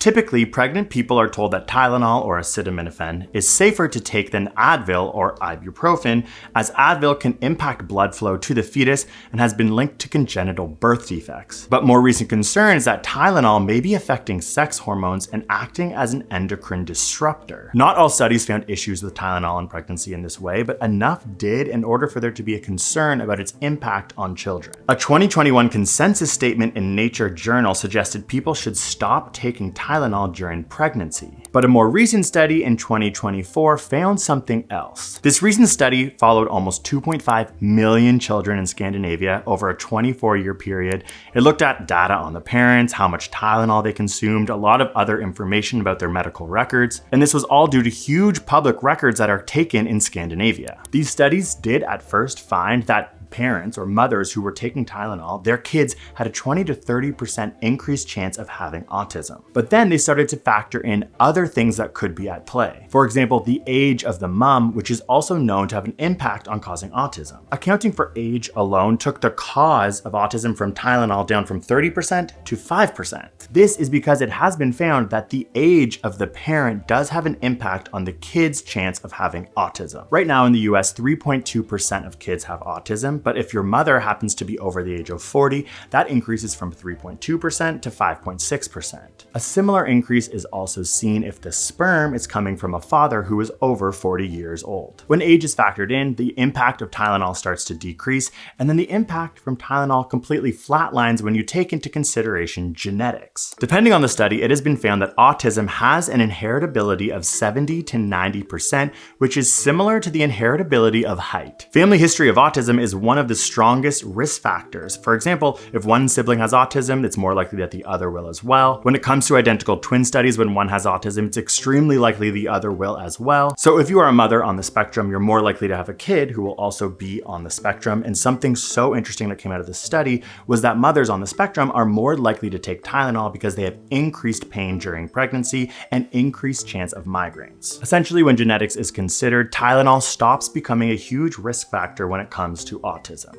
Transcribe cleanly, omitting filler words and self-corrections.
Typically, pregnant people are told that Tylenol or acetaminophen is safer to take than Advil or ibuprofen, as Advil can impact blood flow to the fetus and has been linked to congenital birth defects. But more recent concern is that Tylenol may be affecting sex hormones and acting as an endocrine disruptor. Not all studies found issues with Tylenol in pregnancy in this way, but enough did in order for there to be a concern about its impact on children. A 2021 consensus statement in Nature journal suggested people should stop taking Tylenol during pregnancy. But a more recent study in 2024 found something else. This recent study followed almost 2.5 million children in Scandinavia over a 24-year period. It looked at data on the parents, how much Tylenol they consumed, a lot of other information about their medical records, and this was all due to huge public records that are taken in Scandinavia. These studies did at first find that parents or mothers who were taking Tylenol, their kids had a 20 to 30% increased chance of having autism. But then they started to factor in other things that could be at play. For example, the age of the mom, which is also known to have an impact on causing autism. Accounting for age alone took the cause of autism from Tylenol down from 30% to 5%. This is because it has been found that the age of the parent does have an impact on the kid's chance of having autism. Right now in the US, 3.2% of kids have autism, but if your mother happens to be over the age of 40, that increases from 3.2% to 5.6%. A similar increase is also seen if the sperm is coming from a father who is over 40 years old. When age is factored in, the impact of Tylenol starts to decrease, and then the impact from Tylenol completely flatlines when you take into consideration genetics. Depending on the study, it has been found that autism has an inheritability of 70 to 90%, which is similar to the inheritability of height. Family history of autism is one of the strongest risk factors. For example, if one sibling has autism, it's more likely that the other will as well. When it comes to identical twin studies, when one has autism, it's extremely likely the other will as well. So if you are a mother on the spectrum, you're more likely to have a kid who will also be on the spectrum. And something so interesting that came out of this study was that mothers on the spectrum are more likely to take Tylenol because they have increased pain during pregnancy and increased chance of migraines. Essentially, when genetics is considered, Tylenol stops becoming a huge risk factor when it comes to autism.